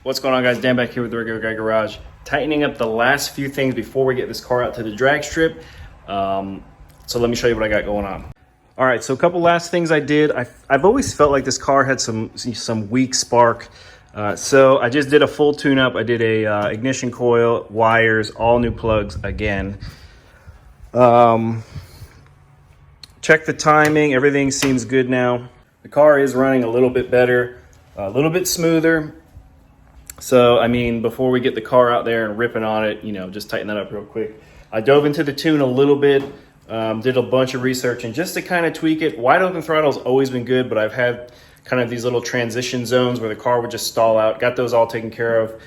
What's going on, guys? Dan back here with the Regular Guy Garage, tightening up the last few things before we get this car out to the drag strip. So let me show you what I got going on. All right, so a couple last things I did. I've always felt like this car had some weak spark. So I just did a full tune-up. I did a ignition coil, wires, all new plugs again. Check the timing. Everything seems good now. The car is running a little bit better, a little bit smoother. So, I mean, before we get the car out there and ripping on it, just tighten that up real quick. I dove into the tune a little bit, did a bunch of research, and just to kind of tweak it, wide open throttle's always been good, but I've had kind of these little transition zones where the car would just stall out. Got those all taken care of.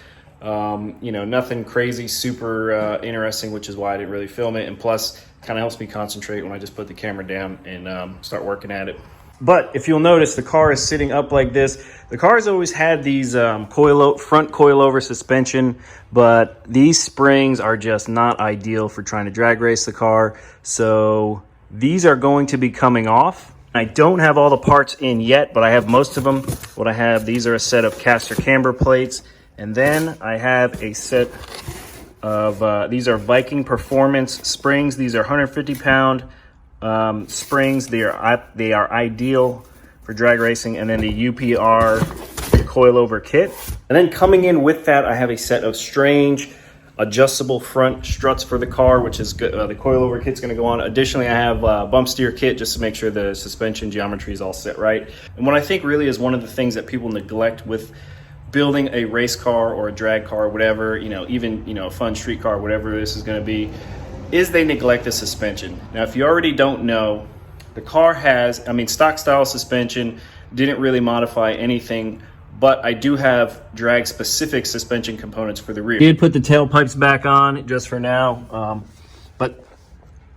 Nothing crazy, super interesting, which is why I didn't really film it. And plus, kind of helps me concentrate when I just put the camera down and start working at it. But if you'll notice, the car is sitting up like this. The car has always had these front coilover suspension, but these springs are just not ideal for trying to drag race the car. So these are going to be coming off. I don't have all the parts in yet, but I have most of them. What I have, these are a set of caster camber plates. And then I have a set of, these are Viking Performance springs. These are 150-pound springs. They are ideal for drag racing. And then the UPR coilover kit. And then coming in with that, I have a set of strange adjustable front struts for the car, which is good. The coilover kit's going to go on. Additionally, I have a bump steer kit just to make sure the suspension geometry is all set right. And what I think really is one of the things that people neglect with building a race car or a drag car, whatever, even a fun street car, whatever this is going to be, is they neglect the suspension. Now, if you already don't know, the car has, stock style suspension, didn't really modify anything, but I do have drag specific suspension components for the rear. Did put the tailpipes back on just for now. But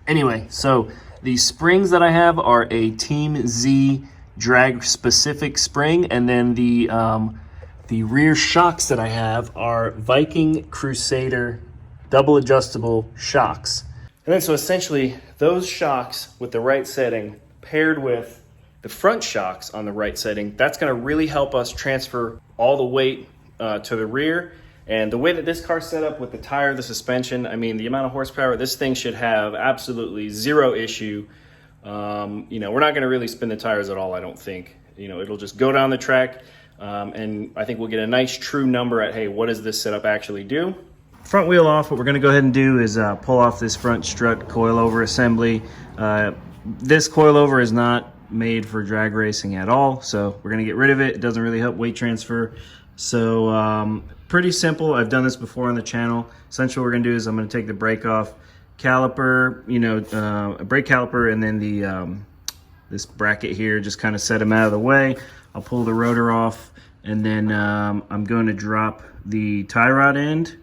anyway, so the springs that I have are a Team Z drag specific spring, and then the rear shocks that I have are Viking Crusader double adjustable shocks. And then so essentially those shocks with the right setting paired with the front shocks on the right setting, that's going to really help us transfer all the weight to the rear. And the way that this car's set up with the tire, the suspension, the amount of horsepower, this thing should have absolutely zero issue. We're not going to really spin the tires at all, I don't think. It'll just go down the track, and I think we'll get a nice true number at, hey, what does this setup actually do? Front wheel off, what we're going to go ahead and do is pull off this front strut coilover assembly. This coilover is not made for drag racing at all, so we're going to get rid of it. It doesn't really help weight transfer. So pretty simple. I've done this before on the channel. Essentially what we're going to do is I'm going to take the brake off caliper, a brake caliper, and then the this bracket here, just kind of set them out of the way. I'll pull the rotor off, and then I'm going to drop the tie rod end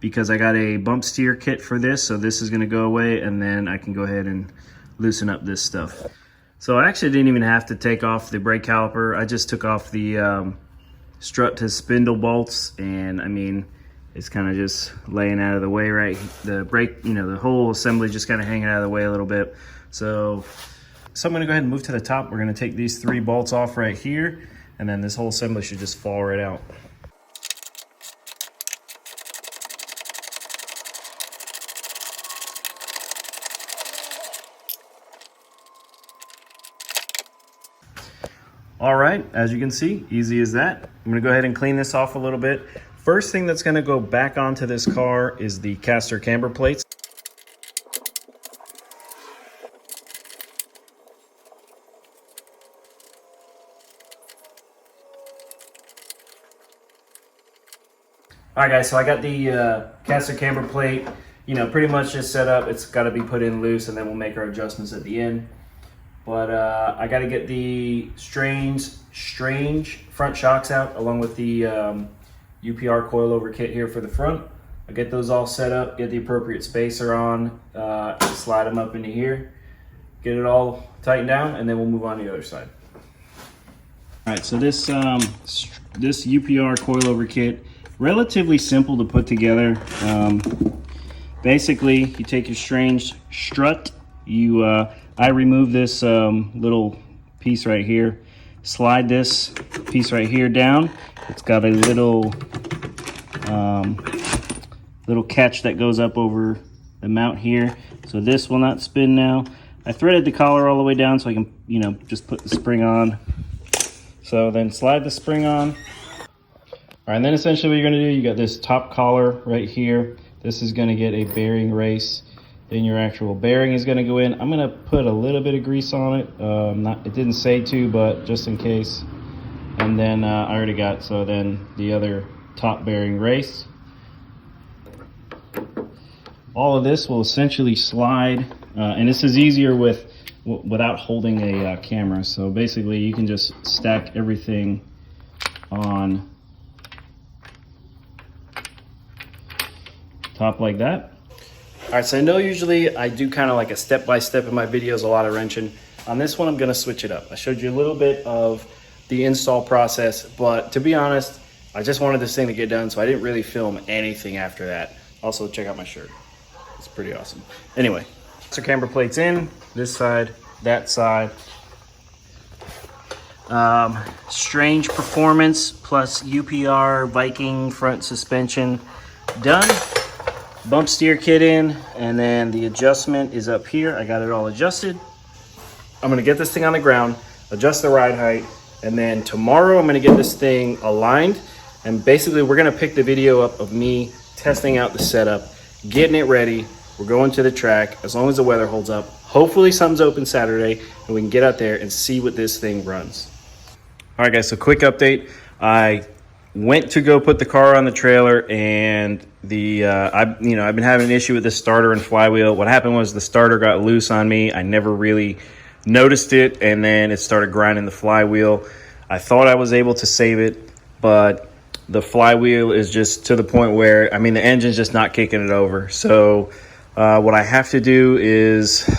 because I got a bump steer kit for this, so this is going to go away, and then I can go ahead and loosen up this stuff. So I actually didn't even have to take off the brake caliper. I just took off the strut to spindle bolts, and it's kind of just laying out of the way, right? The brake, the whole assembly just kind of hanging out of the way a little bit. So I'm going to go ahead and move to the top. We're going to take these 3 bolts off right here, and then this whole assembly should just fall right out. All right, as you can see, easy as that. I'm gonna go ahead and clean this off a little bit. First thing that's gonna go back onto this car is the caster camber plates. All right, guys, so I got the caster camber plate, pretty much just set up. It's gotta be put in loose, and then we'll make our adjustments at the end. But I got to get the strange front shocks out, along with the UPR coilover kit here for the front. I get those all set up, get the appropriate spacer on, slide them up into here, get it all tightened down, and then we'll move on to the other side. All right, so this UPR coilover kit, relatively simple to put together. Basically, you take your strange strut, I remove this little piece right here, slide this piece right here down. It's got a little little catch that goes up over the mount here. So this will not spin now. I threaded the collar all the way down so I can, you know, just put the spring on. So then slide the spring on. All right, and then essentially what you're gonna do, you got this top collar right here. This is gonna get a bearing race. Then your actual bearing is gonna go in. I'm gonna put a little bit of grease on it. It didn't say to, but just in case. And then I already got, so then the other top bearing race. All of this will essentially slide, and this is easier without holding a camera. So basically you can just stack everything on top like that. All right, so I know usually I do kind of like a step-by-step in my videos, a lot of wrenching. On this one, I'm gonna switch it up. I showed you a little bit of the install process, but to be honest, I just wanted this thing to get done, so I didn't really film anything after that. Also, check out my shirt. It's pretty awesome. Anyway, so camber plates in, this side, that side. Strange Performance plus UPR Viking front suspension done. Bump steer kit in, and then the adjustment is up here. I got it all adjusted. I'm gonna get this thing on the ground, adjust the ride height, and then tomorrow I'm gonna get this thing aligned. And basically we're gonna pick the video up of me testing out the setup, getting it ready. We're going to the track as long as the weather holds up. Hopefully something's open Saturday and we can get out there and see what this thing runs. All right guys, so quick update. I went to go put the car on the trailer, and I've been having an issue with the starter and flywheel. What happened was the starter got loose on me. I never really noticed it, and then it started grinding the flywheel. I thought I was able to save it, but the flywheel is just to the point where, I mean, the engine's just not kicking it over. So what I have to do is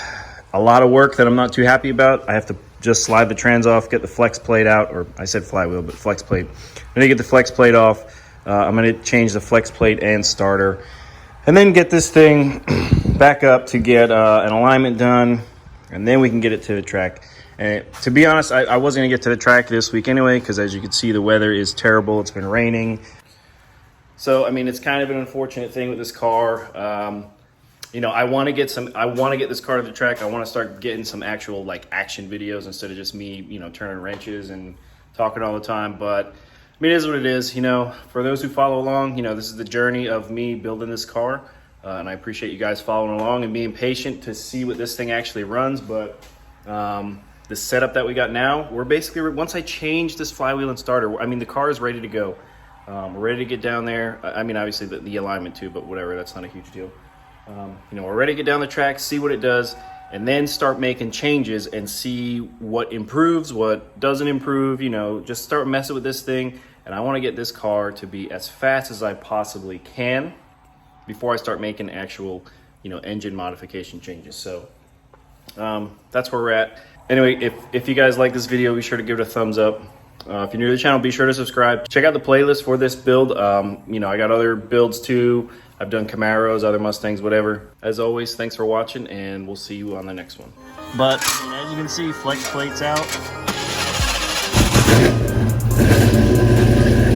a lot of work that I'm not too happy about. I have to just slide the trans off, get the flex plate out, or I said flywheel, but flex plate. I'm gonna get the flex plate off. I'm gonna change the flex plate and starter, and then get this thing back up to get an alignment done, and then we can get it to the track. And to be honest, I wasn't gonna get to the track this week anyway, because as you can see, the weather is terrible. It's been raining. So, I mean, it's kind of an unfortunate thing with this car. You know, I want to get this car to the track. I want to start getting some actual like action videos instead of just me, you know, turning wrenches and talking all the time. But I mean, it is what it is. You know, for those who follow along, you know, this is the journey of me building this car. And I appreciate you guys following along and being patient to see what this thing actually runs. But the setup that we got now, we're basically, once I change this flywheel and starter, I mean, the car is ready to go. We're ready to get down there. I mean, obviously the alignment too, but whatever, that's not a huge deal. You know, we're ready to get down the track, see what it does, and then start making changes and see what improves, what doesn't improve, you know, just start messing with this thing. And I want to get this car to be as fast as I possibly can before I start making actual, you know, engine modification changes. So that's where we're at. Anyway, if you guys like this video, be sure to give it a thumbs up. If you're new to the channel, be sure to subscribe. Check out the playlist for this build. You know, I got other builds too. I've done Camaros, other Mustangs, whatever. As always, thanks for watching, and we'll see you on the next one. But as you can see, flex plate's out.